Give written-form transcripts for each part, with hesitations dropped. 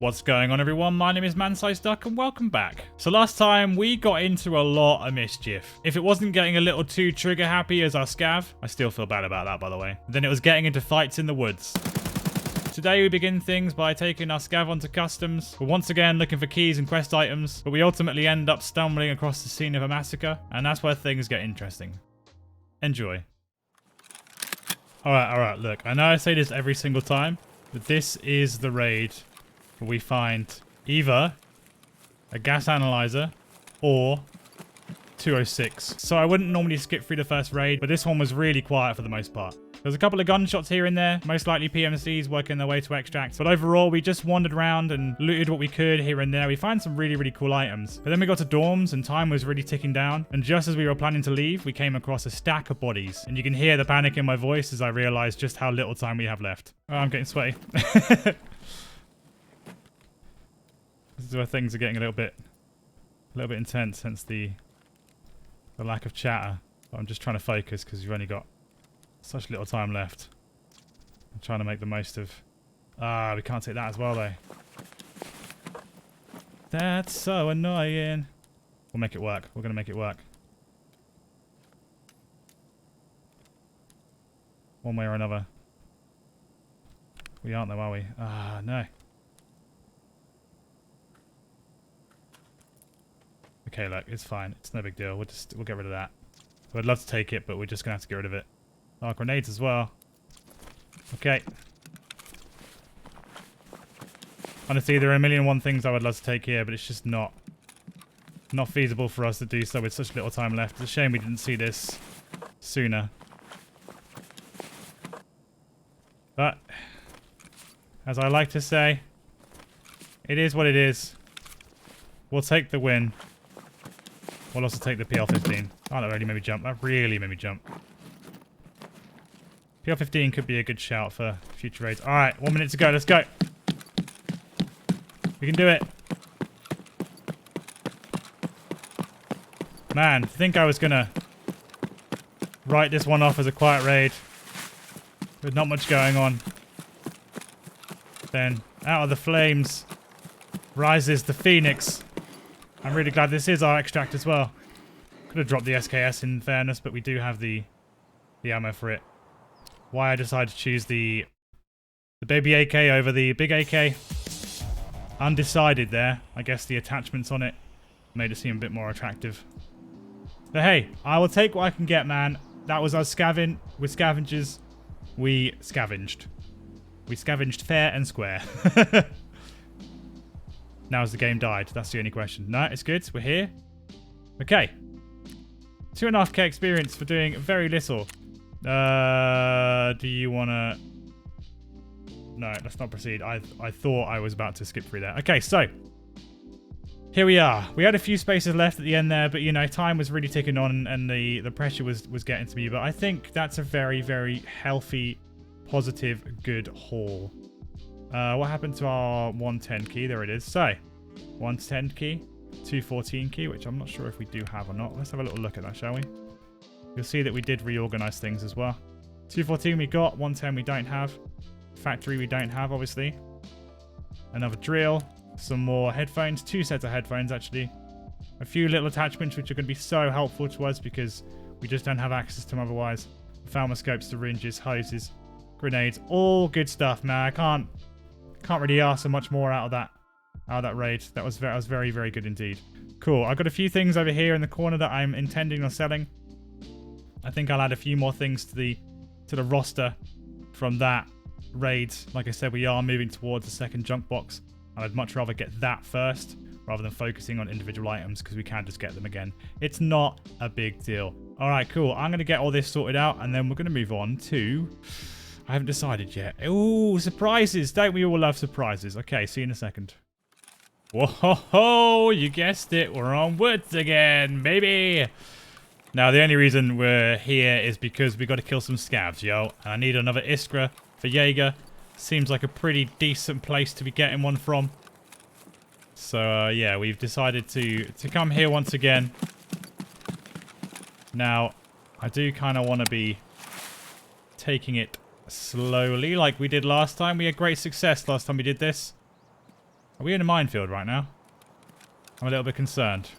What's going on, everyone? My name is ManSizedDuck and welcome back. So last time we got into a lot of mischief. If it wasn't getting a little too trigger happy as our scav, I still feel bad about that, by the way. Then it was getting into fights in the woods. Today we begin things by taking our scav onto customs. We're once again looking for keys and quest items, but we ultimately end up stumbling across the scene of a massacre, and that's where things get interesting. Enjoy. Alright, look, I know I say this every single time, but this is the raid where we find either a gas analyzer or 206. So I wouldn't normally skip through the first raid, but this one was really quiet for the most part. There's a couple of gunshots here and there, most likely PMCs working their way to extracts. But overall, we just wandered around and looted what we could here and there. We found some really cool items. But then we got to dorms and time was really ticking down. And just as we were planning to leave, we came across a stack of bodies. And you can hear the panic in my voice as I realized just how little time we have left. Oh, I'm getting sweaty. This is where things are getting a little bit intense, hence the lack of chatter. But I'm just trying to focus because you've only got such little time left. I'm trying to make the most of... Ah, we can't take that as well, though. That's so annoying. We'll make it work. We're going to make it work. One way or another. We aren't, though, are we? Ah, no. Okay, look, it's fine. It's no big deal. We'll get rid of that. So I'd love to take it, but we're just going to have to get rid of it. Oh, grenades as well. Okay. Honestly, there are a million and one things I would love to take here, but it's just not feasible for us to do so with such little time left. It's a shame we didn't see this sooner. But, as I like to say, it is what it is. We'll take the win. We'll also take the PL-15. Oh, that really made me jump. That really made me jump. PL-15 could be a good shout for future raids. Alright, 1 minute to go. Let's go. We can do it. Man, I think I was going to write this one off as a quiet raid with not much going on. Then, out of the flames rises the Phoenix. I'm really glad this is our extract as well. Could have dropped the SKS in fairness, but we do have the ammo for it. Why I decided to choose the baby AK over the big AK. Undecided there. I guess the attachments on it made it seem a bit more attractive. But hey, I will take what I can get, man. That was us scavenging. With scavengers, we scavenged. We scavenged fair and square. Now has the game died? That's the only question. No, it's good. We're here. Okay. 2.5k experience for doing very little. Do you want to... No, let's not proceed. I thought I was about to skip through that. Okay, so. Here we are. We had a few spaces left at the end there, but, you know, time was really ticking on and the pressure was getting to me. But I think that's a very healthy, positive, good haul. What happened to our 110 key? There it is. So, 110 key, 214 key, which I'm not sure if we do have or not. Let's have a little look at that, shall we? You'll see that we did reorganize things as well. 214 we got, 110 we don't have. Factory we don't have, obviously. Another drill, some more headphones, 2 sets of headphones actually. A few little attachments which are going to be so helpful to us because we just don't have access to them otherwise. Thermoscopes, syringes, hoses, grenades, all good stuff, man. I can't really ask for much more out of that raid. That was very good indeed. Cool. I've got a few things over here in the corner that I'm intending on selling. I think I'll add a few more things to the roster from that raid. Like I said, we are moving towards the second junk box, and I'd much rather get that first rather than focusing on individual items because we can just get them again. It's not a big deal. All right, cool. I'm going to get all this sorted out, and then we're going to move on to... I haven't decided yet. Ooh, surprises. Don't we all love surprises? Okay, see you in a second. Whoa, you guessed it. We're on woods again, baby. Now, the only reason we're here is because we got to kill some scavs, yo. And I need another Iskra for Jaeger. Seems like a pretty decent place to be getting one from. So, yeah, we've decided to come here once again. Now, I do kind of want to be taking it slowly like we did last time. We had great success last time we did this. Are we in a minefield right now? I'm a little bit concerned.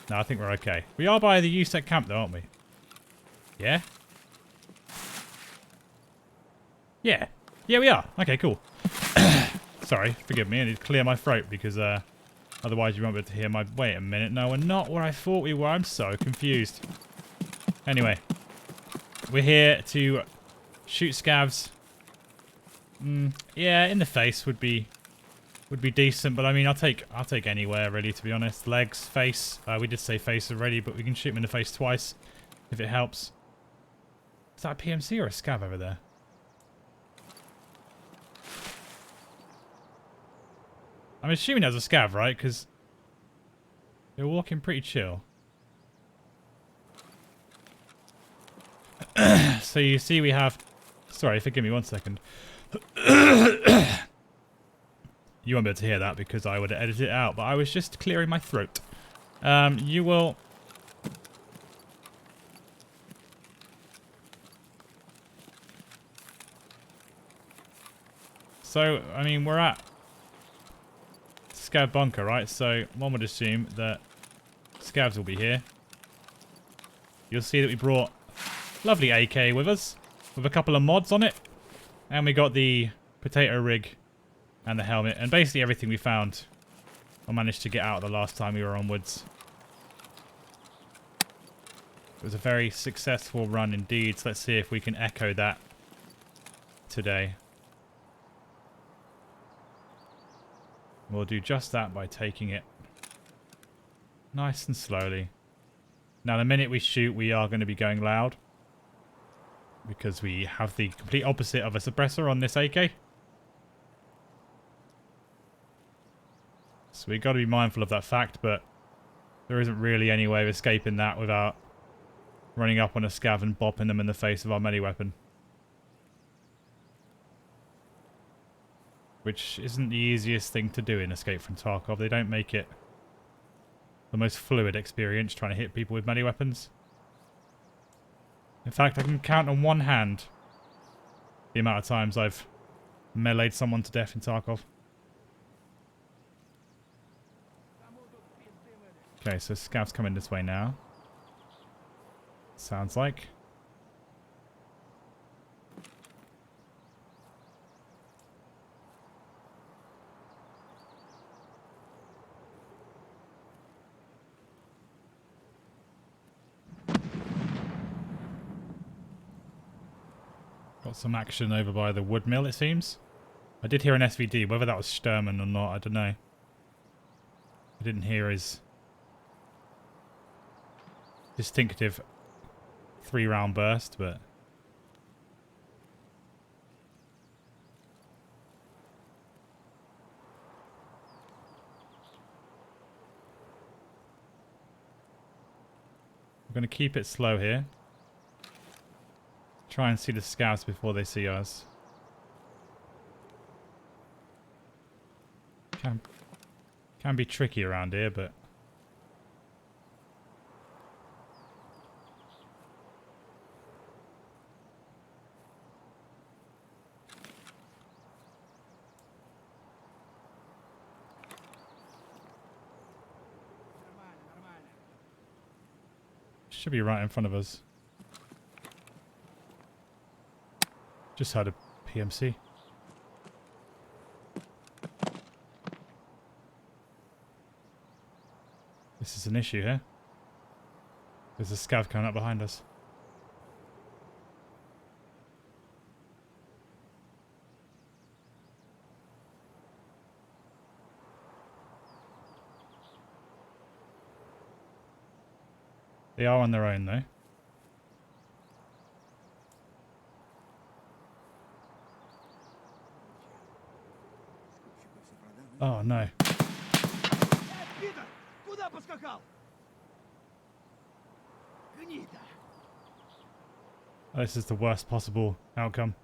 No, I think we're okay. We are by the USEC camp though, aren't we? Yeah? Yeah. Yeah, we are. Okay, cool. Sorry, forgive me. I need to clear my throat because otherwise you won't be able to hear my... Wait a minute. No, we're not where I thought we were. I'm so confused. Anyway. We're here to shoot scavs. Yeah, in the face would be decent, but I mean, I'll take anywhere really, to be honest. Legs, face. We did say face already, but we can shoot him in the face twice if it helps. Is that a PMC or a scav over there? I'm assuming that's a scav, right? Because they're walking pretty chill. So you see we have... Sorry, forgive me 1 second. You won't be able to hear that because I would have edited it out, but I was just clearing my throat. You will... So, I mean, we're at Scav Bunker, right? So, one would assume that Scavs will be here. You'll see that we brought lovely AK with us, with a couple of mods on it. And we got the potato rig and the helmet, and basically everything we found I managed to get out the last time we were onwards. It was a very successful run indeed, so let's see if we can echo that today. We'll do just that by taking it nice and slowly. Now the minute we shoot, we are going to be going loud, because we have the complete opposite of a suppressor on this AK. So we've got to be mindful of that fact, but there isn't really any way of escaping that without running up on a scav and bopping them in the face of our melee weapon. Which isn't the easiest thing to do in Escape from Tarkov. They don't make it the most fluid experience trying to hit people with melee weapons. In fact, I can count on one hand the amount of times I've meleeed someone to death in Tarkov. Okay, so scavs coming this way now. Sounds like. Got some action over by the wood mill, it seems. I did hear an SVD, whether that was Sturman or not, I don't know. I didn't hear his distinctive 3-round burst, but... We're going to keep it slow here. Try and see the scouts before they see us. Can be tricky around here, but... Should be right in front of us. Just had a PMC. This is an issue here. There's a scav coming up behind us. They are on their own though. Oh no. This is the worst possible outcome.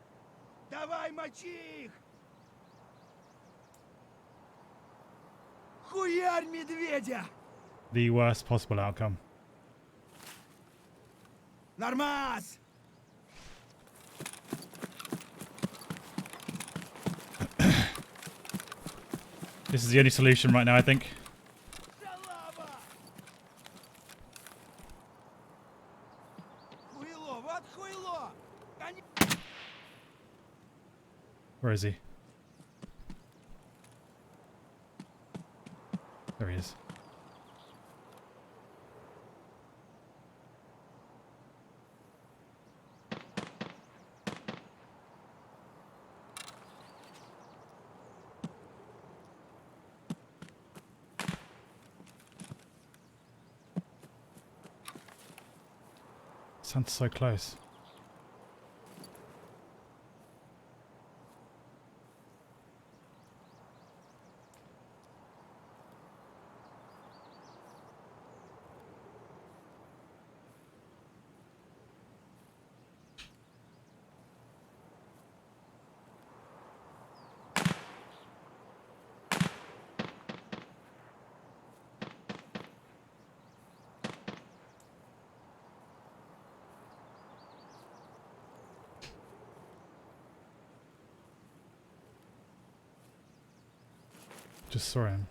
The worst possible outcome. Нормас! This is the only solution right now, I think. Where is he? There he is. Sounds so close. Just saw him.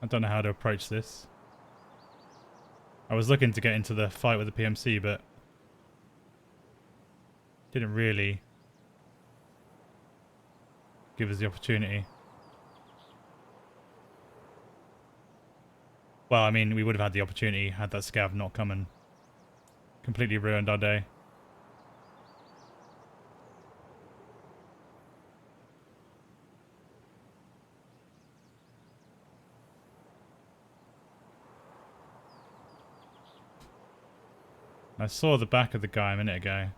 I don't know how to approach this. I was looking to get into the fight with the PMC, but didn't really give us the opportunity. Well, I mean, we would have had the opportunity had that scav not come and completely ruined our day. I saw the back of the guy a minute ago.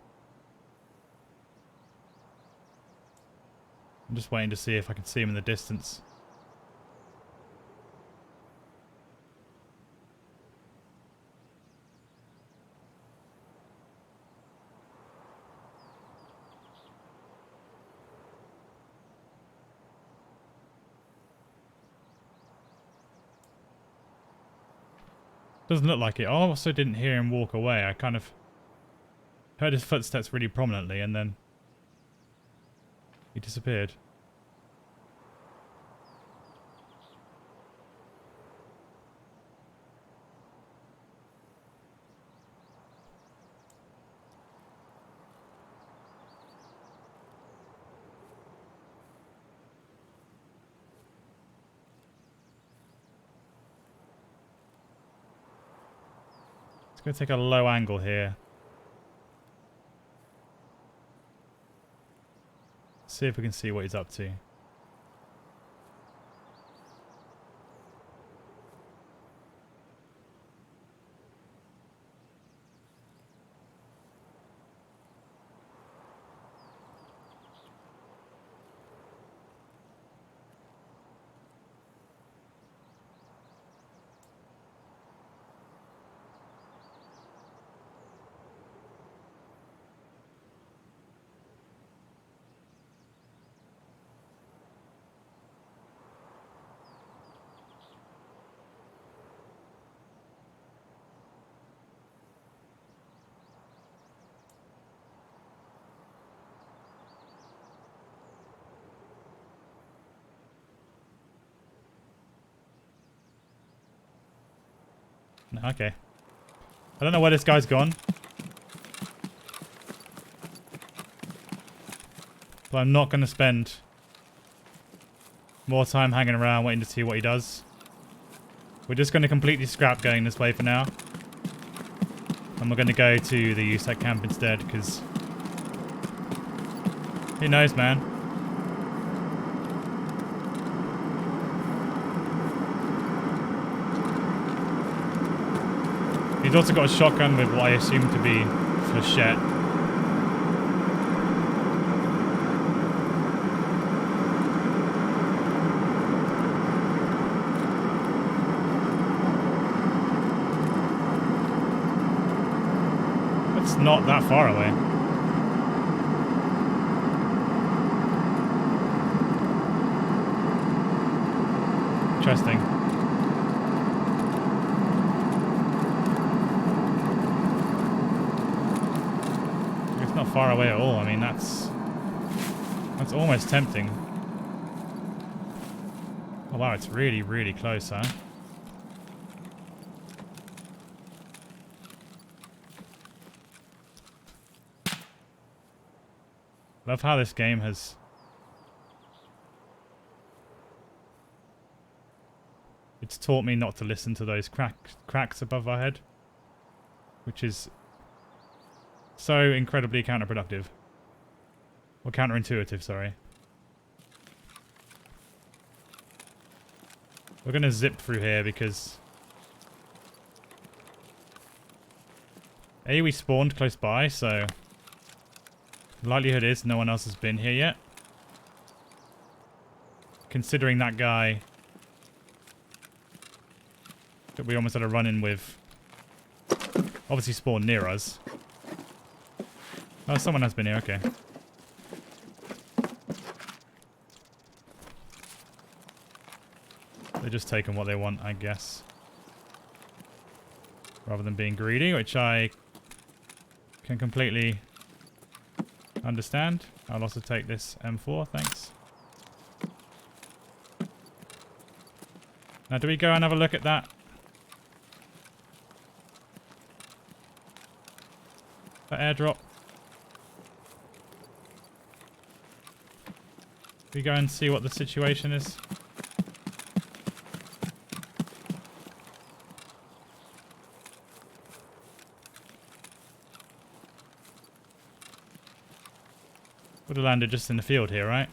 I'm just waiting to see if I can see him in the distance. Doesn't look like it. I also didn't hear him walk away. I kind of heard his footsteps really prominently and then he disappeared. It's going to take a low angle here. See if we can see what he's up to. Okay. I don't know where this guy's gone. But I'm not going to spend more time hanging around waiting to see what he does. We're just going to completely scrap going this way for now. And we're going to go to the USAC camp instead, because who knows, man. He's also got a shotgun with what I assume to be flechette. not that far away. Interesting. It's not far away at all. I mean, that's almost tempting. Oh wow, it's really, really close, huh? Love how this game has... It's taught me not to listen to those cracks above our head. Which is so incredibly counterproductive. Or counterintuitive, sorry. We're going to zip through here because... A, we spawned close by, so... The likelihood is no one else has been here yet. Considering that guy that we almost had a run-in with obviously spawned near us. Oh, someone has been here, okay. They're just taking what they want, I guess. Rather than being greedy, which I can completely understand. I'll also take this M4, thanks. Now, do we go and have a look at that? That airdrop? We go and see what the situation is. Would have landed just in the field here, right?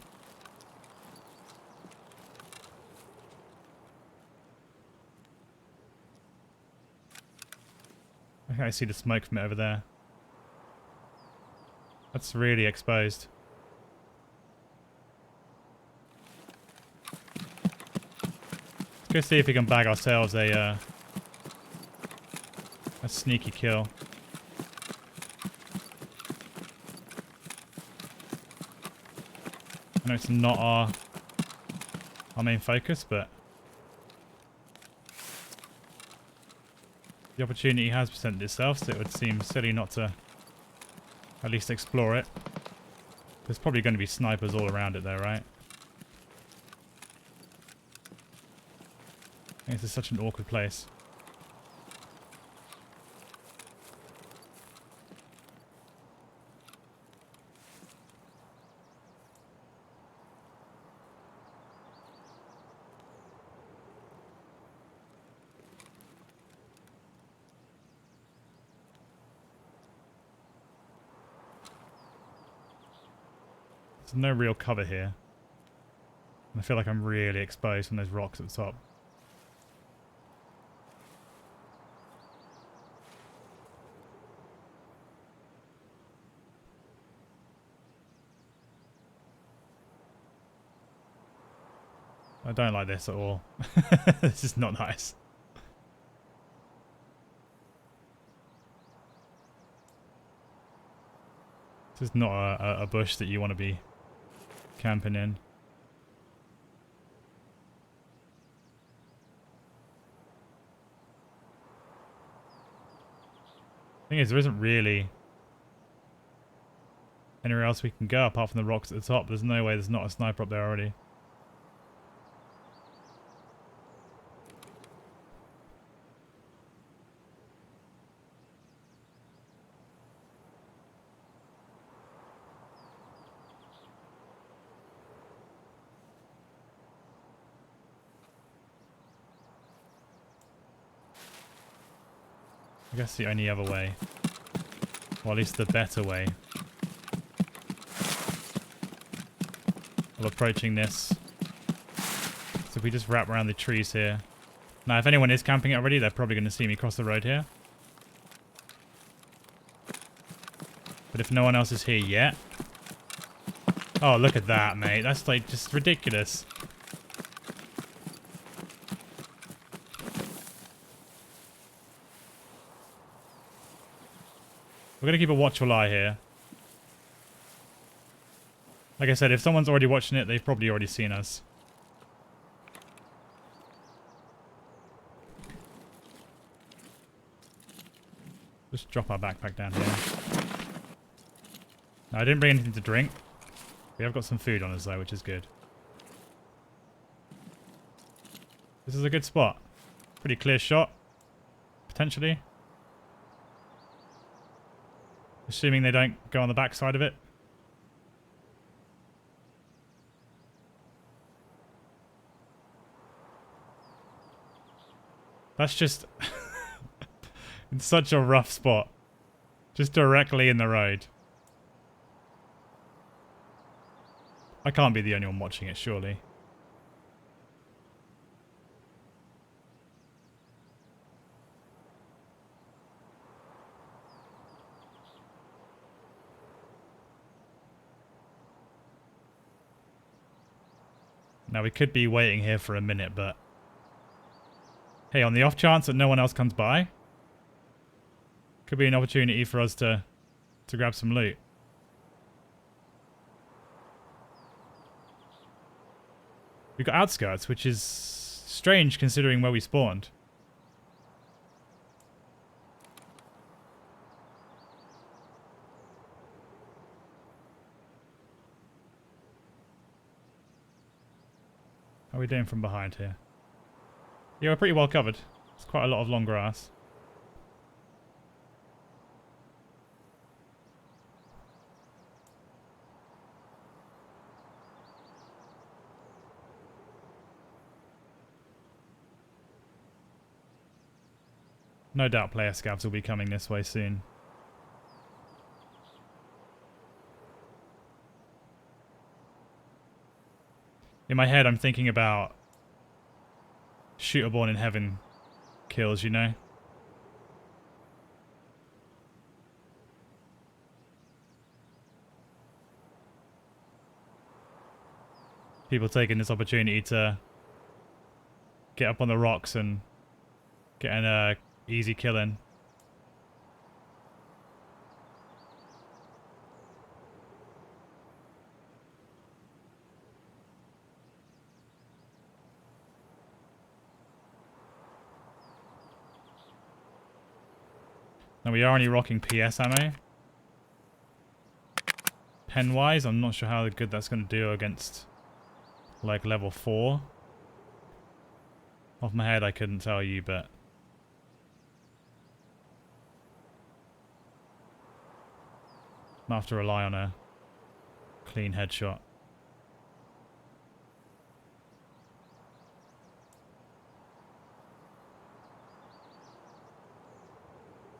Okay, I see the smoke from it over there. That's really exposed. Let's go see if we can bag ourselves a sneaky kill. I know it's not our main focus, but the opportunity has presented itself, so it would seem silly not to at least explore it. There's probably going to be snipers all around it though, right? I think this is such an awkward place. There's no real cover here. And I feel like I'm really exposed from those rocks at the top. I don't like this at all. This is not nice. This is not a bush that you want to be camping in. Thing is, there isn't really anywhere else we can go apart from the rocks at the top. There's no way there's not a sniper up there already. I guess the only other way, or at least the better way, of approaching this. So if we just wrap around the trees here. Now, if anyone is camping it already, they're probably going to see me cross the road here. But if no one else is here yet... Oh, look at that, mate. That's like just ridiculous. We're going to keep a watchful eye here. Like I said, if someone's already watching it, they've probably already seen us. Just drop our backpack down here. No, I didn't bring anything to drink. We have got some food on us though, which is good. This is a good spot. Pretty clear shot. Potentially. Assuming they don't go on the back side of it. That's just... in such a rough spot. Just directly in the road. I can't be the only one watching it, surely. Now, we could be waiting here for a minute, but... hey, on the off chance that no one else comes by, could be an opportunity for us to grab some loot. We've got outskirts, which is strange considering where we spawned. How are we doing from behind here? Yeah, we're pretty well covered. It's quite a lot of long grass. No doubt player scavs will be coming this way soon. In my head, I'm thinking about Shooter Born in Heaven kills, you know? People taking this opportunity to get up on the rocks and get an easy kill in. Now we are only rocking PS ammo. Pen-wise, I'm not sure how good that's going to do against like level 4. Off my head I couldn't tell you, but I'm have to rely on a clean headshot.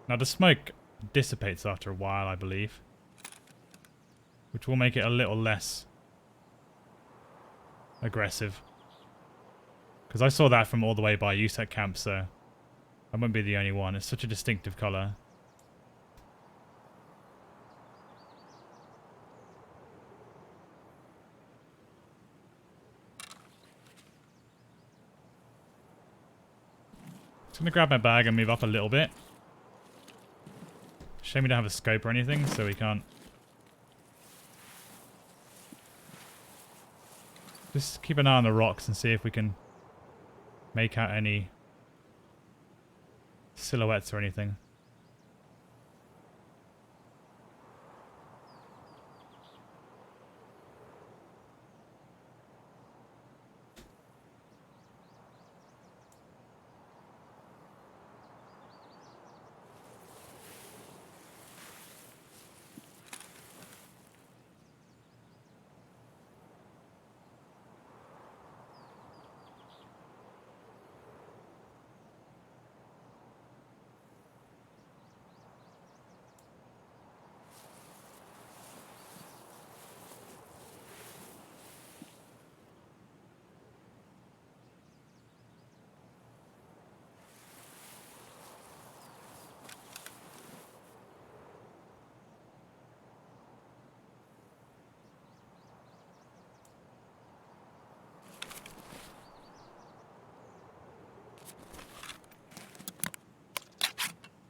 Now the smoke dissipates after a while, I believe, which will make it a little less aggressive. Because I saw that from all the way by USEC camp, so I won't be the only one. It's such a distinctive colour. Just gonna grab my bag and move up a little bit. Shame we don't have a scope or anything, so we can't. Just keep an eye on the rocks and see if we can make out any silhouettes or anything.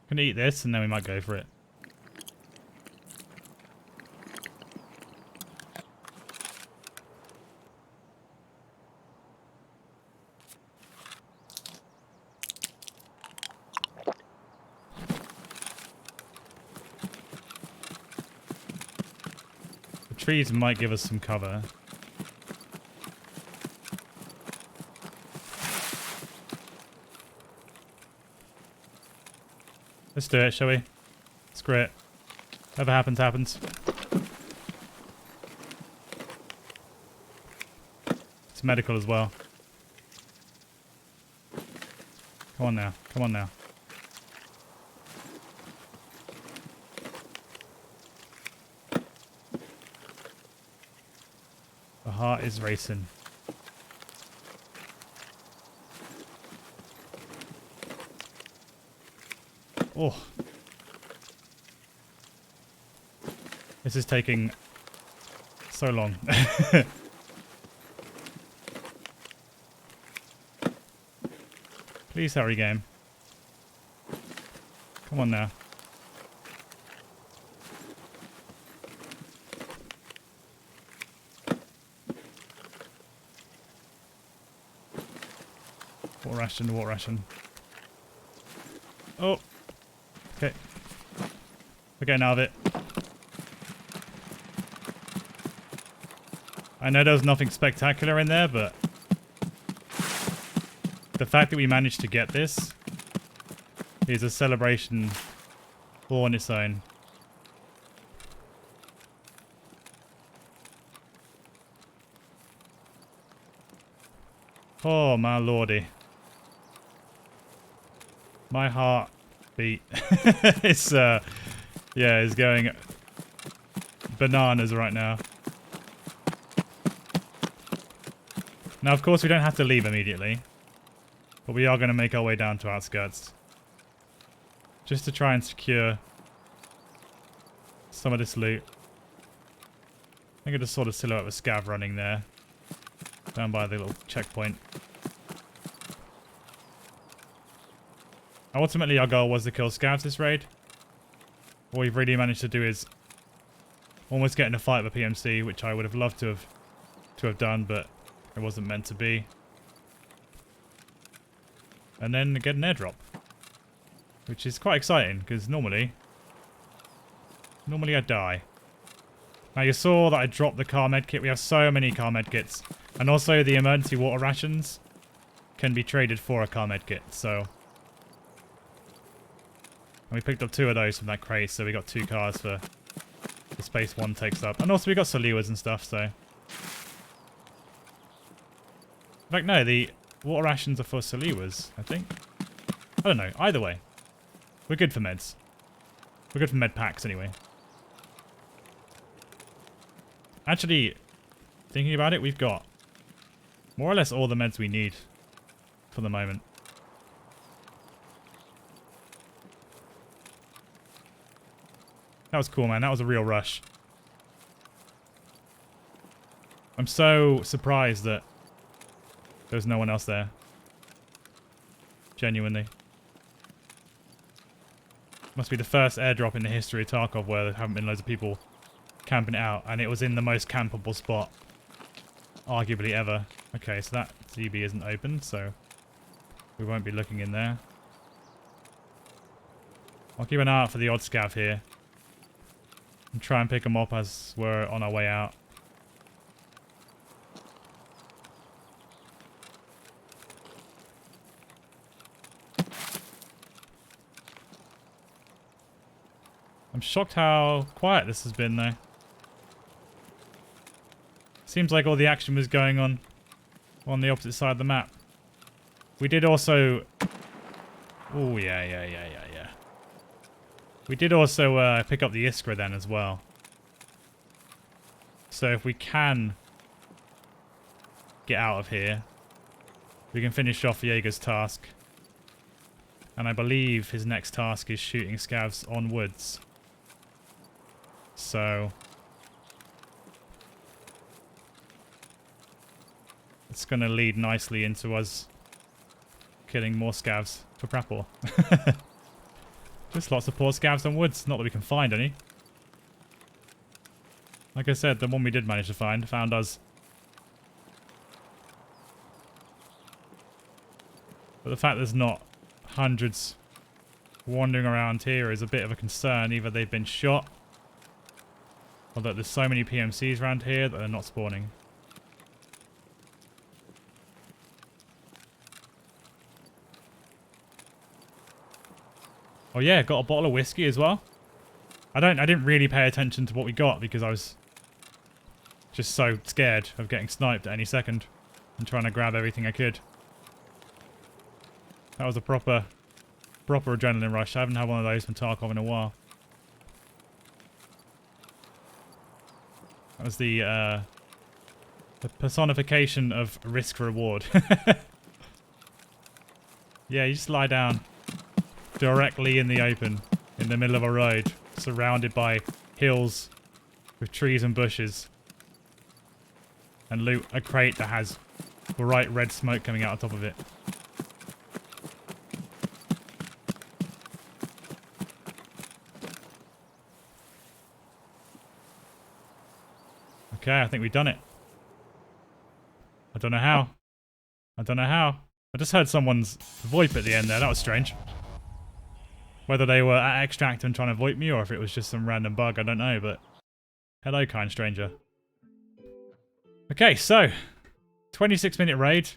Gonna eat this and then we might go for it. trees might give us some cover. Let's do it, shall we? Screw it. Whatever happens, happens. It's medical as well. Come on now. Come on now. The heart is racing. Oh. This is taking so long. Please hurry, game. Come on now. Water ration, water ration. Oh. Okay. We're getting out of it. I know there was nothing spectacular in there, but the fact that we managed to get this is a celebration all on its own. Oh my lordy. My heart beat. It's yeah, it's going bananas right now. Now of course we don't have to leave immediately, but we are going to make our way down to outskirts just to try and secure some of this loot. I think I just saw the silhouette of a scav running there down by the little checkpoint. Ultimately, our goal was to kill scavs this raid. What we've really managed to do is almost get in a fight with PMC, which I would have loved to have done, but it wasn't meant to be. And then get an airdrop, which is quite exciting because normally I die. Now you saw that I dropped the car med kit. We have so many car med kits, and also the emergency water rations can be traded for a car med kit. So. And we picked up 2 of those from that crate, so we got 2 cars for the space 1 takes up. And also we got Saliwas and stuff, so... In fact, no, the water rations are for Saliwas, I think. I don't know, either way. We're good for meds. We're good for med packs, anyway. Actually, thinking about it, we've got more or less all the meds we need for the moment. That was cool, man. That was a real rush. I'm so surprised that there was no one else there. Genuinely. Must be the first airdrop in the history of Tarkov where there haven't been loads of people camping it out. And it was in the most campable spot, arguably ever. Okay, so that CB isn't open, so we won't be looking in there. I'll keep an eye out for the odd scav here. And try and pick them up as we're on our way out. I'm shocked how quiet this has been though. Seems like all the action was going on the opposite side of the map. We did also... Oh yeah. We did also pick up the Iskra then as well. So if we can get out of here, we can finish off Jaeger's task. And I believe his next task is shooting scavs on woods. So it's going to lead nicely into us killing more scavs for Prapor. Just lots of poor scavs on woods. Not that we can find any. Like I said, the one we did manage to find found us. But the fact there's not hundreds wandering around here is a bit of a concern. Either they've been shot Although there's so many PMCs around here that they're not spawning. Oh yeah, got a bottle of whiskey as well. I didn't really pay attention to what we got because I was just so scared of getting sniped at any second and trying to grab everything I could. That was a proper adrenaline rush. I haven't had one of those from Tarkov in a while. That was the personification of risk reward. Yeah, you just lie down directly in the open, in the middle of a road, surrounded by hills with trees and bushes, and loot a crate that has bright red smoke coming out on top of it. Okay, I think we've done it. I don't know how. I don't know how. I just heard someone's VoIP at the end there. That was strange. Whether they were at extract and trying to VoIP me or if it was just some random bug, I don't know, but hello, kind stranger. Okay, so 26-minute raid.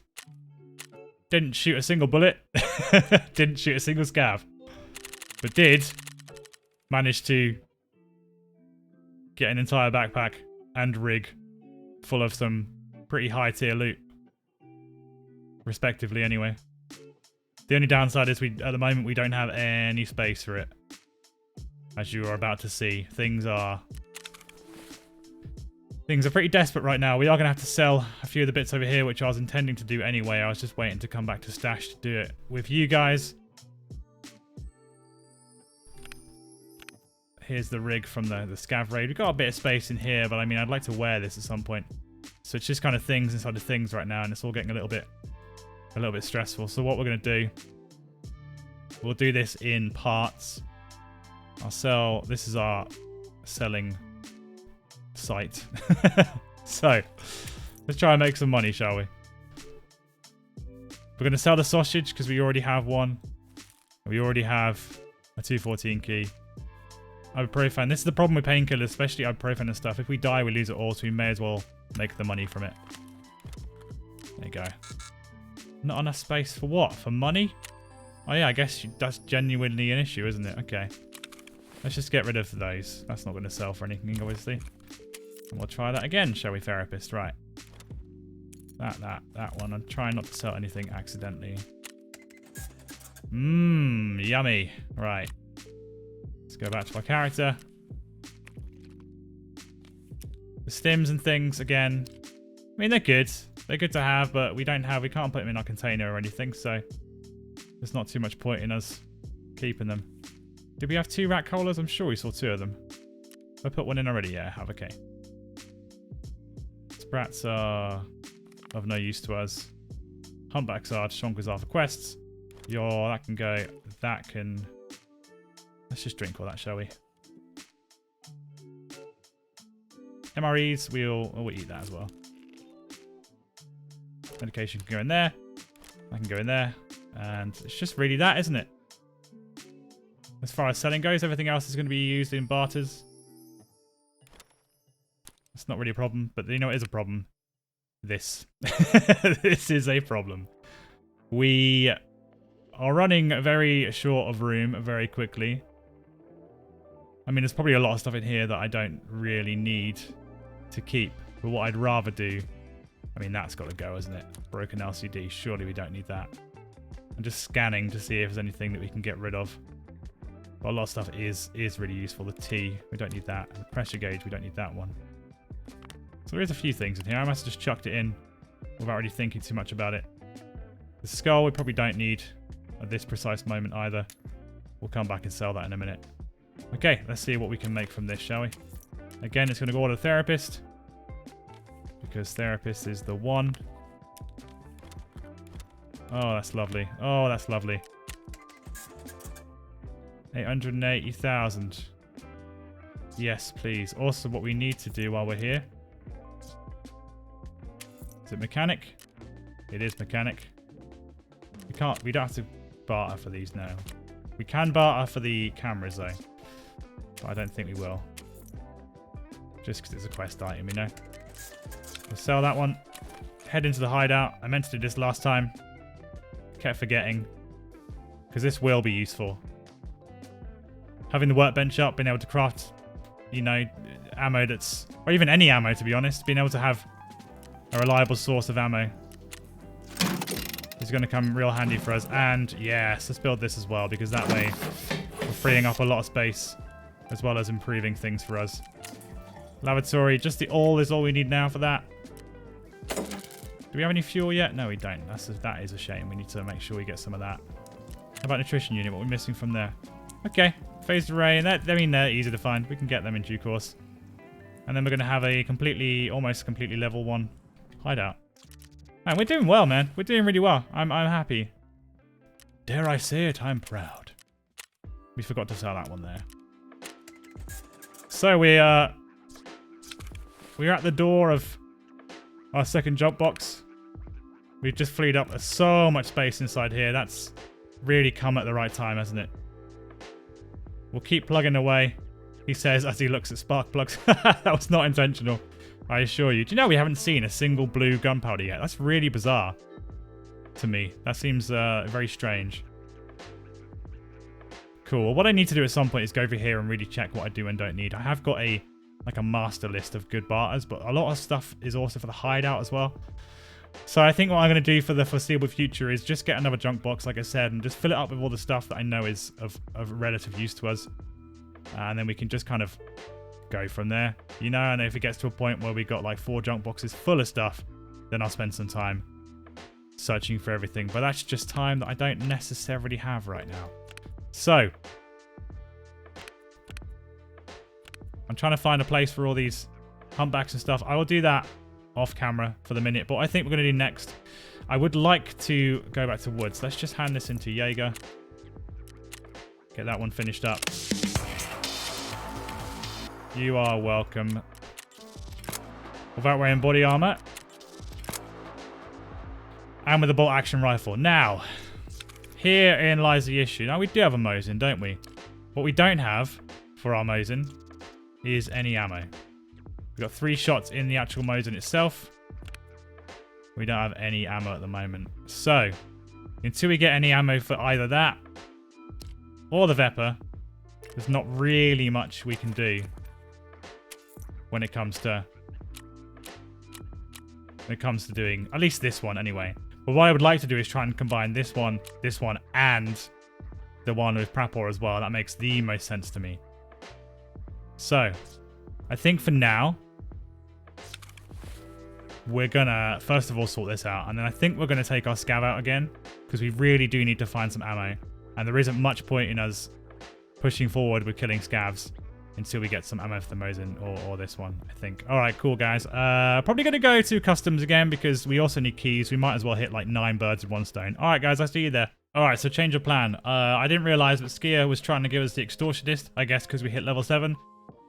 Didn't shoot a single bullet. Didn't shoot a single scav. But did manage to get an entire backpack and rig full of some pretty high tier loot. Respectively, anyway. The only downside is at the moment we don't have any space for it. As you are about to see, things are pretty desperate right now. We are going to have to sell a few of the bits over here, which I was intending to do anyway. I was just waiting to come back to Stash to do it with you guys. Here's the rig from the scav raid. We've got a bit of space in here, but I mean, I'd like to wear this at some point. So it's just kind of things inside of things right now, and it's all getting a little bit stressful. So what we're going to do, we'll do this in parts. I'll sell, this is our selling site. So let's try and make some money, shall we? We're going to sell the sausage because we already have one. We already have a 214 key. Ibuprofen. This is the problem with painkillers, especially ibuprofen and stuff. If we die, we lose it all, so we may as well make the money from it. There you go. Not enough space for what? For money? Oh yeah, I guess that's genuinely an issue, isn't it? Okay. Let's just get rid of those. That's not going to sell for anything, obviously. And we'll try that again, shall we, therapist? Right. That one. I'm trying not to sell anything accidentally. Mmm, yummy. Right. Let's go back to our character. The stims and things, again. I mean, they're good. They're good to have, but we can't put them in our container or anything, so there's not too much point in us keeping them. Did we have 2 rat collars? I'm sure we saw 2 of them. Have I put one in already? Yeah, I have. Okay. Sprats are of no use to us. Humpbacks are. Shonkers are for quests. That can go. That can... Let's just drink all that, shall we? MREs, we'll eat that as well. Medication can go in there. I can go in there. And it's just really that, isn't it? As far as selling goes, everything else is going to be used in barters. It's not really a problem, but you know what is a problem? This. This is a problem. We are running very short of room very quickly. I mean, there's probably a lot of stuff in here that I don't really need to keep. But what I'd rather do... I mean, that's got to go, isn't it? Broken LCD. Surely we don't need that. I'm just scanning to see if there's anything that we can get rid of. But a lot of stuff is really useful. The T, we don't need that. The pressure gauge, we don't need that one. So there is a few things in here. I must have just chucked it in without really thinking too much about it. The skull we probably don't need at this precise moment either. We'll come back and sell that in a minute. Okay, let's see what we can make from this, shall we? Again, it's going to go to the therapist. Because therapist is the one. Oh, that's lovely. Oh, that's lovely. 880,000. Yes, please. Also, what we need to do while we're here. Is it mechanic? It is mechanic. We don't have to barter for these now. We can barter for the cameras though. But I don't think we will. Just because it's a quest item, you know. We'll sell that one. Head into the hideout. I meant to do this last time. Kept forgetting. Because this will be useful. Having the workbench up, being able to craft, you know, ammo that's... Or even any ammo, to be honest. Being able to have a reliable source of ammo is going to come real handy for us. And yes, let's build this as well, because that way we're freeing up a lot of space as well as improving things for us. Lavatory, just the all is all we need now for that. Do we have any fuel yet? No, we don't. That is a shame. We need to make sure we get some of that. How about nutrition unit? What are we missing from there? Okay, phased array. They're easy to find. We can get them in due course. And then we're going to have a almost completely level 1 hideout. And we're doing well, man. We're doing really well. I'm happy. Dare I say it, I'm proud. We forgot to sell that one there. So we're at the door of our second jump box. We've just freed up so much space inside here. That's really come at the right time, hasn't it? We'll keep plugging away, he says as he looks at spark plugs. That was not intentional, I assure you. Do you know we haven't seen a single blue gunpowder yet? That's really bizarre to me. That seems very strange. Cool. Well, what I need to do at some point is go over here and really check what I do and don't need. I have got a master list of good barters, but a lot of stuff is also for the hideout as well. So I think what I'm going to do for the foreseeable future is just get another junk box, like I said, and just fill it up with all the stuff that I know is of relative use to us. And then we can just kind of go from there. You know, and if it gets to a point where we got like 4 junk boxes full of stuff, then I'll spend some time searching for everything. But that's just time that I don't necessarily have right now. So I'm trying to find a place for all these humpbacks and stuff. I will do that off camera for the minute. But what I think we're going to do next, I would like to go back to woods. Let's just hand this into Jaeger. Get that one finished up. You are welcome. Without wearing body armor. And with a bolt action rifle. Now, herein lies the issue. Now, we do have a Mosin, don't we? What we don't have for our Mosin is any ammo. We've got 3 shots in the actual Mosin itself. We don't have any ammo at the moment. So, until we get any ammo for either that or the Vepr, there's not really much we can do when it comes to doing at least this one anyway. But what I would like to do is try and combine this one, and the one with Prapor as well. That makes the most sense to me. So, I think for now, we're gonna first of all sort this out, and then I think we're gonna take our scav out again, because we really do need to find some ammo, and there isn't much point in us pushing forward with killing scavs until we get some ammo for the Mosin or this one, I think. All right, cool, guys. Probably going to go to customs again because we also need keys. We might as well hit like 9 birds with 1 stone. All right, guys, I'll see you there. All right, so change of plan. I didn't realize that Skier was trying to give us the extortionist, I guess, because we hit level 7.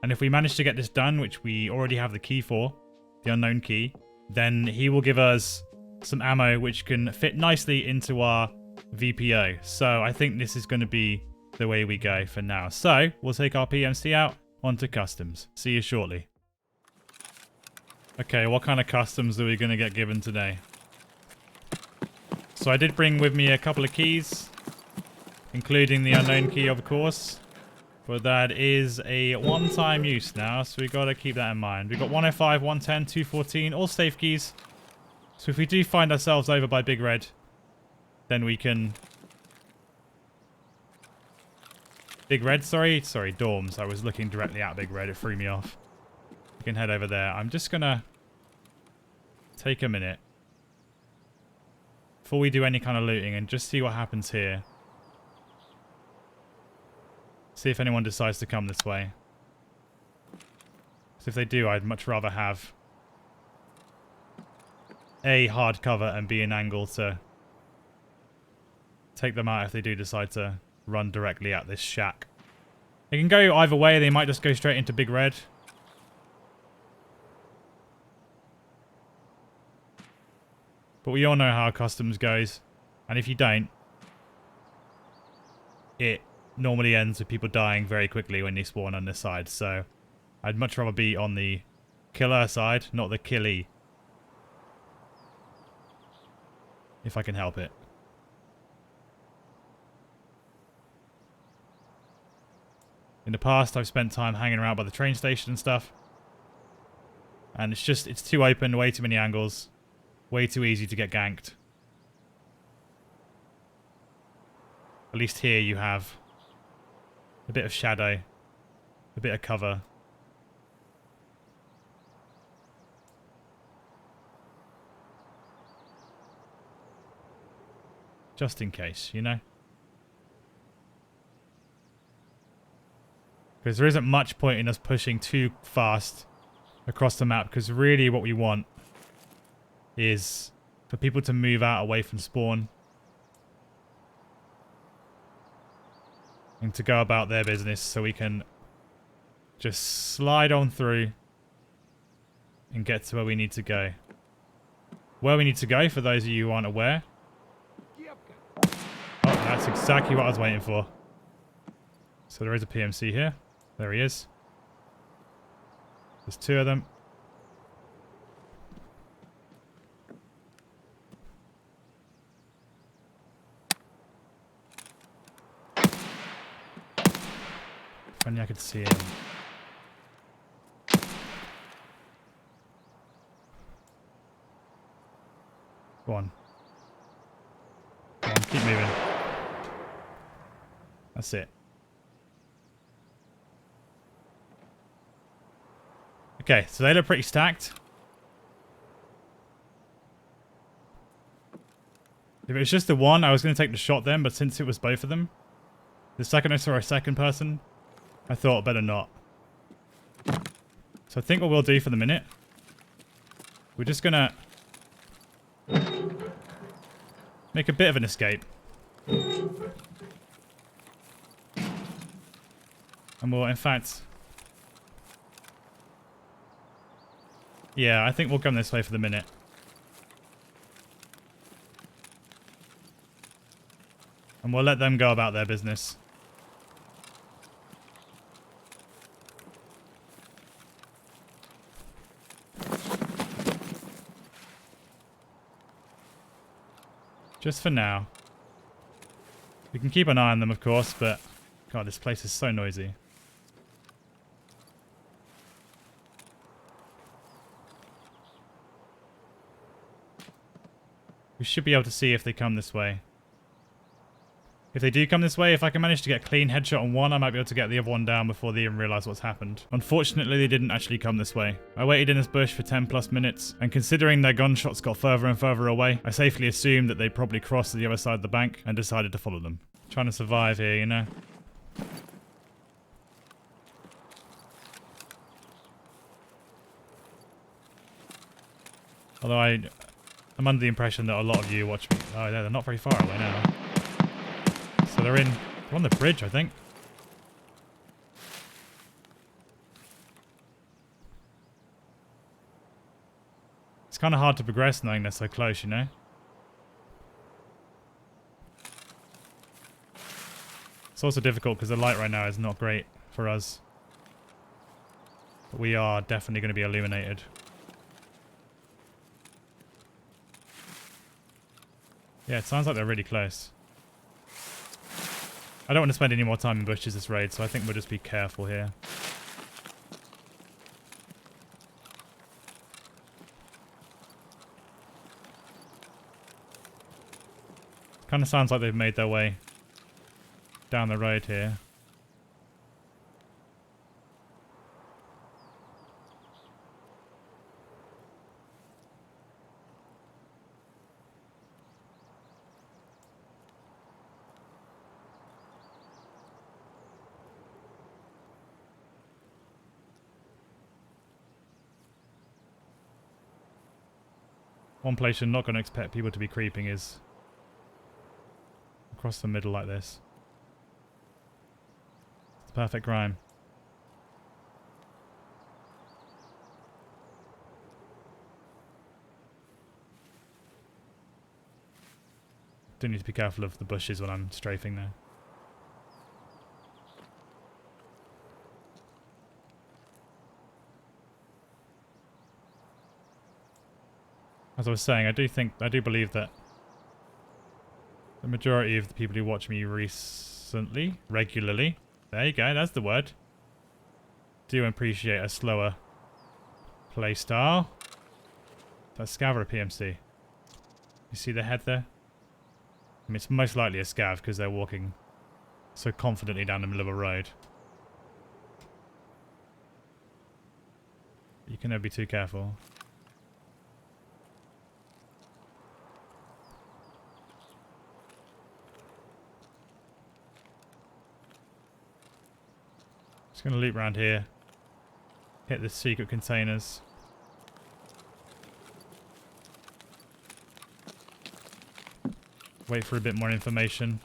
And if we manage to get this done, which we already have the key for, the unknown key, then he will give us some ammo which can fit nicely into our VPO. So I think this is going to be the way we go for now. So we'll take our PMC out onto customs. See you shortly. Okay, what kind of customs are we going to get given today? So I did bring with me a couple of keys, including the unknown key, of course. But that is a one-time use now, so we've got to keep that in mind. We've got 105, 110, 214, all safe keys. So if we do find ourselves over by Big Red, then we can... Big Red, sorry, dorms. I was looking directly at Big Red, it threw me off. We can head over there. I'm just going to take a minute before we do any kind of looting and just see what happens here. See if anyone decides to come this way. So if they do, I'd much rather have A, hard cover, and B, an angle to take them out if they do decide to run directly at this shack. They can go either way. They might just go straight into Big Red. But we all know how customs goes. And if you don't, it normally ends with people dying very quickly when they spawn on this side. So I'd much rather be on the killer side, not the killy. If I can help it. In the past, I've spent time hanging around by the train station and stuff. And it's too open, way too many angles. Way too easy to get ganked. At least here you have a bit of shadow, a bit of cover. Just in case, you know? Because there isn't much point in us pushing too fast across the map, because really what we want is for people to move out away from spawn and to go about their business so we can just slide on through and get to where we need to go. Where we need to go, for those of you who aren't aware. Oh, that's exactly what I was waiting for. So there is a PMC here. There he is. There's two of them. If only I could see him. Go on. Come on, keep moving. That's it. Okay, so they look pretty stacked. If it was just the one, I was going to take the shot then, but since it was both of them, the second I saw a second person, I thought better not. So I think what we'll do for the minute, we're just going to make a bit of an escape. And we'll, in fact... Yeah, I think we'll come this way for the minute. And we'll let them go about their business. Just for now. We can keep an eye on them, of course, but... God, this place is so noisy. We should be able to see if they come this way. If they do come this way, if I can manage to get a clean headshot on one, I might be able to get the other one down before they even realise what's happened. Unfortunately, they didn't actually come this way. I waited in this bush for 10 plus minutes, and considering their gunshots got further and further away, I safely assumed that they probably crossed to the other side of the bank and decided to follow them. Trying to survive here, you know? Although I'm under the impression that a lot of you watch me. Oh, they're not very far away now. So they're on the bridge, I think. It's kind of hard to progress knowing they're so close, you know? It's also difficult because the light right now is not great for us. But we are definitely going to be illuminated. Yeah, it sounds like they're really close. I don't want to spend any more time in bushes this raid, so I think we'll just be careful here. Kind of sounds like they've made their way down the road here. One place you're not going to expect people to be creeping is across the middle like this. It's the perfect crime. Do need to be careful of the bushes when I'm strafing there. As I was saying, I do believe that the majority of the people who watch me regularly, there you go, that's the word, do appreciate a slower play style. That's Scav or a PMC? You see the head there? I mean, it's most likely a Scav because they're walking so confidently down the middle of a road. You can never be too careful. Just gonna loop around here. Hit the secret containers. Wait for a bit more information.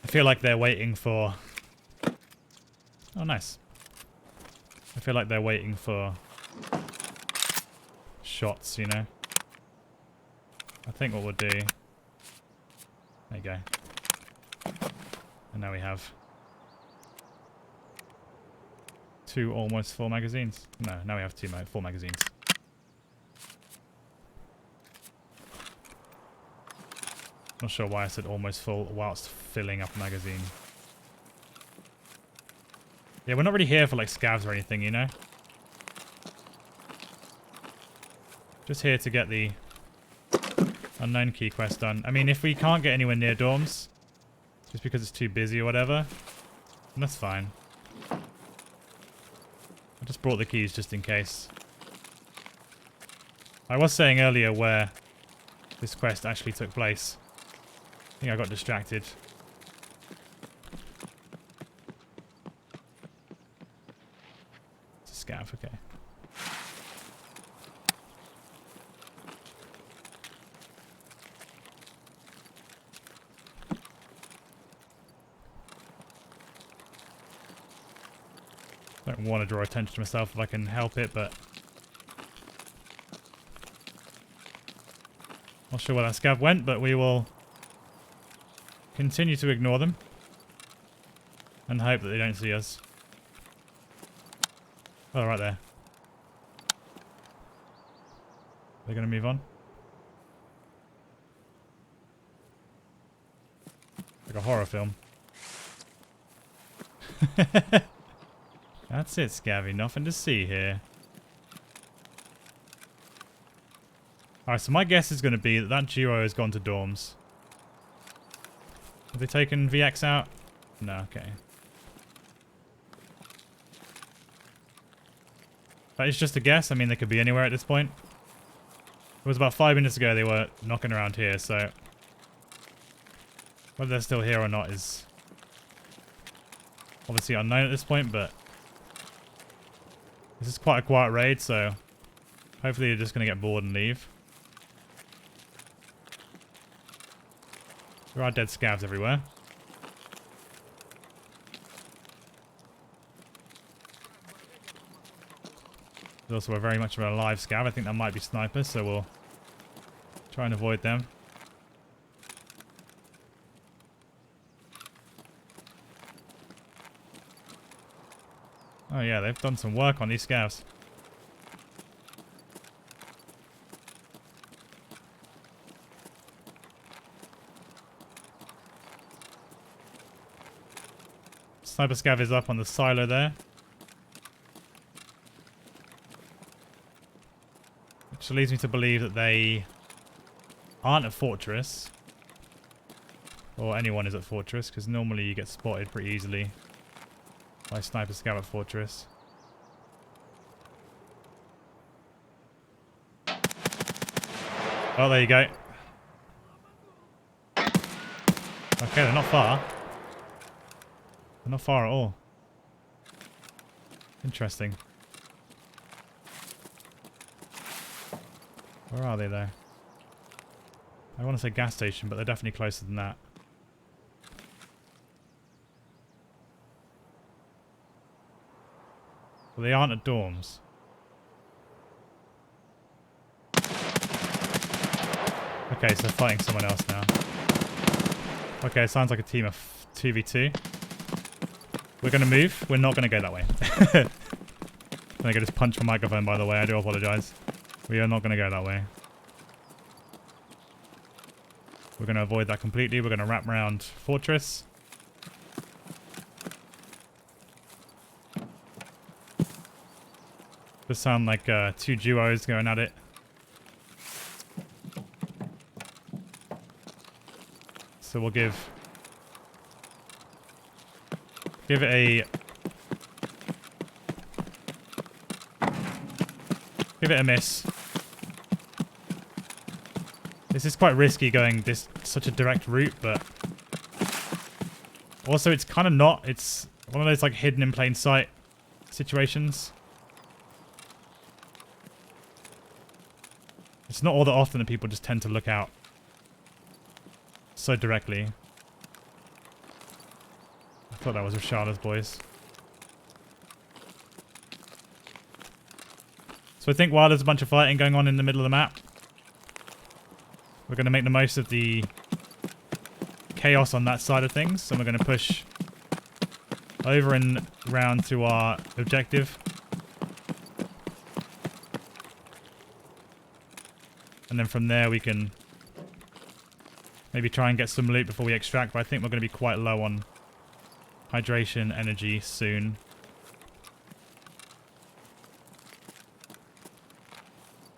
I feel like they're waiting for... Oh, nice. I feel like they're waiting for shots, you know? I think what we'll do... There you go. And now we have 2 almost full magazines. No, now we have 2 full magazines. Not sure why I said almost full whilst filling up a magazine. Yeah, we're not really here for like scavs or anything, you know? Just here to get the unknown key quest done. I mean, if we can't get anywhere near dorms, just because it's too busy or whatever, then that's fine. I just brought the keys just in case. I was saying earlier where this quest actually took place. I think I got distracted. It's a scav, okay. Don't want to draw attention to myself if I can help it, but not sure where that scav went, but we will continue to ignore them and hope that they don't see us. Oh, right there. They're going to move on. Like a horror film. That's it, Scavvy. Nothing to see here. Alright, so my guess is going to be that that duo has gone to dorms. Have they taken VX out? No, okay. That is just a guess. I mean, they could be anywhere at this point. It was about 5 minutes ago they were knocking around here, so whether they're still here or not is obviously unknown at this point, but this is quite a quiet raid, so hopefully they're just going to get bored and leave. There are dead scavs everywhere. There's also a very much of a live scav. I think that might be snipers, so we'll try and avoid them. Oh yeah, they've done some work on these scavs. Sniper scav is up on the silo there. Which leads me to believe that they aren't at Fortress. Or anyone is at Fortress, because normally you get spotted pretty easily by Sniper scav at Fortress. Oh, there you go. Okay, they're not far. They're not far at all. Interesting. Where are they though? I want to say gas station, but they're definitely closer than that. Well, they aren't at dorms. Okay, so fighting someone else now. Okay, sounds like a team of 2v2. We're going to move. We're not going to go that way. I think I just punched my microphone, by the way. I do apologize. We are not going to go that way. We're going to avoid that completely. We're going to wrap around Fortress. This sound like two duos going at it. So we'll give it a miss. This is quite risky going such a direct route, but also it's kind of not. It's one of those like hidden in plain sight situations. It's not all that often that people just tend to look out so directly. I thought that was Rashada's boys. So I think while there's a bunch of fighting going on in the middle of the map, we're going to make the most of the chaos on that side of things. And we're going to push over and round to our objective. And then from there we can maybe try and get some loot before we extract. But I think we're going to be quite low on hydration energy soon.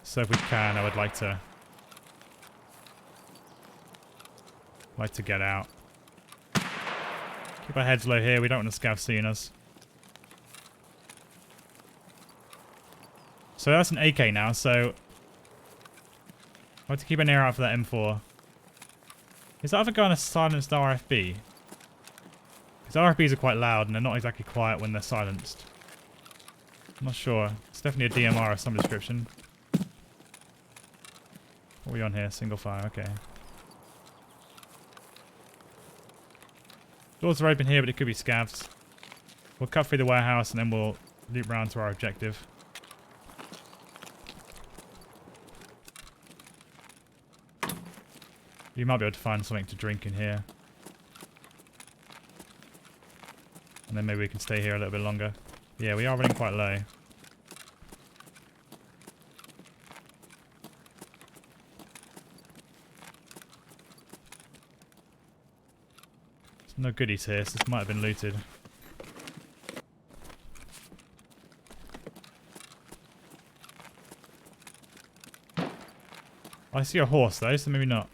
So if we can, I would like to get out. Keep our heads low here. We don't want the scav seeing us. So that's an AK now. So I have to keep an ear out for that M4. Is that other guy on a silenced RFB? Because RFBs are quite loud and they're not exactly quiet when they're silenced. I'm not sure. It's definitely a DMR of some description. What are we on here? Single fire. Okay. Doors are open here, but it could be scavs. We'll cut through the warehouse and then we'll loop round to our objective. You might be able to find something to drink in here. And then maybe we can stay here a little bit longer. Yeah, we are running quite low. There's no goodies here, so this might have been looted. I see a horse though, so maybe not.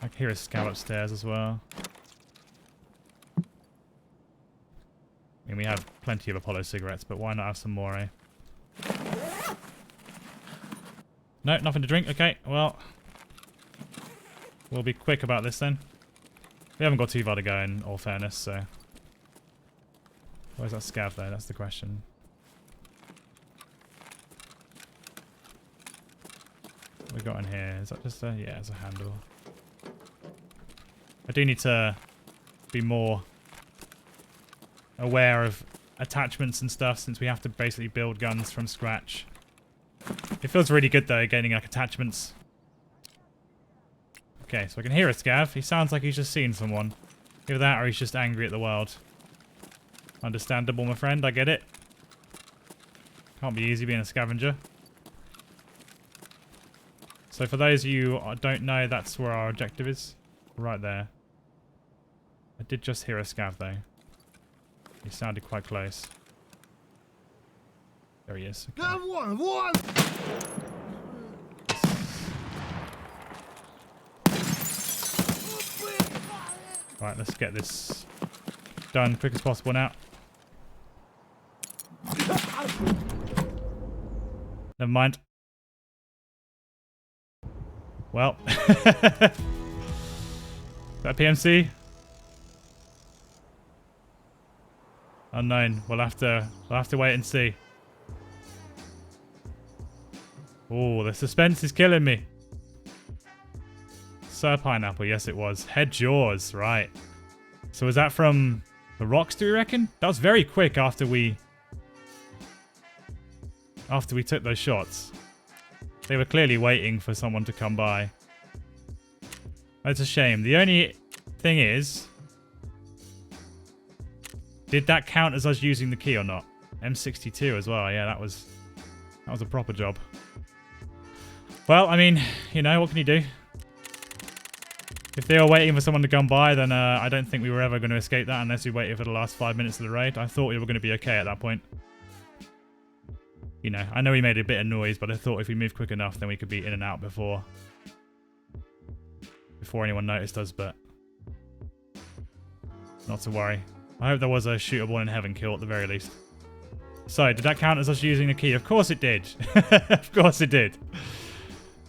I can hear a scout upstairs as well. I mean, we have plenty of Apollo cigarettes, but why not have some more, eh? No, nothing to drink. Okay, well, we'll be quick about this then. We haven't got too far to go in all fairness, so. Where's that scav though? That's the question. What we got in here? Is that just a... yeah, it's a handle. I do need to be more aware of attachments and stuff since we have to basically build guns from scratch. It feels really good though, gaining like attachments. Okay, so I can hear a scav. He sounds like he's just seen someone. Either that or he's just angry at the world. Understandable, my friend. I get it. Can't be easy being a scavenger. So for those of you who don't know, that's where our objective is. Right there. I did just hear a scav though. He sounded quite close. There he is. Okay. One. Right, let's get this done quick as possible now. Never mind. Well. That PMC? Unknown. We'll have to wait and see. Oh, the suspense is killing me. Sir Pineapple, yes it was. Head Jaws, right. So was that from the rocks, do you reckon? That was very quick after we took those shots. They were clearly waiting for someone to come by. That's a shame. The only thing is, did that count as us using the key or not? M62 as well. Yeah, that was a proper job. Well, I mean, you know, what can you do? If they were waiting for someone to come by, then I don't think we were ever going to escape that unless we waited for the last 5 minutes of the raid. I thought we were going to be okay at that point. You know, I know we made a bit of noise, but I thought if we moved quick enough, then we could be in and out before anyone noticed us, but not to worry. I hope there was a shootable in heaven kill at the very least. So, did that count as us using the key? Of course it did. Of course it did.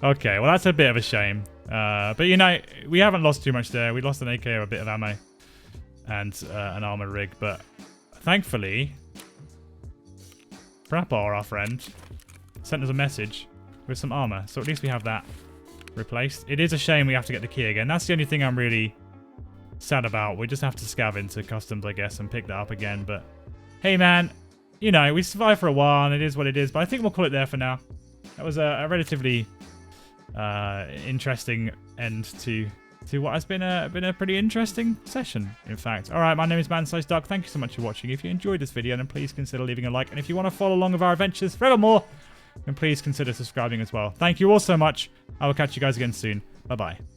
Okay, well that's a bit of a shame. But you know, we haven't lost too much there. We lost an AK or a bit of ammo and an armor rig, but thankfully, Prapor, our friend, sent us a message with some armor. So at least we have that replaced. It is a shame we have to get the key again. That's the only thing I'm really sad about. We just have to scav into customs, I guess, and pick that up again. But hey, man, you know, we survived for a while, and it is what it is. But I think we'll call it there for now. That was a relatively interesting end to what has been a pretty interesting session, in fact. All right, my name is ManSizedDuck. Thank you so much for watching. If you enjoyed this video, then please consider leaving a like. And if you want to follow along with our adventures forevermore, then please consider subscribing as well. Thank you all so much. I will catch you guys again soon. Bye-bye.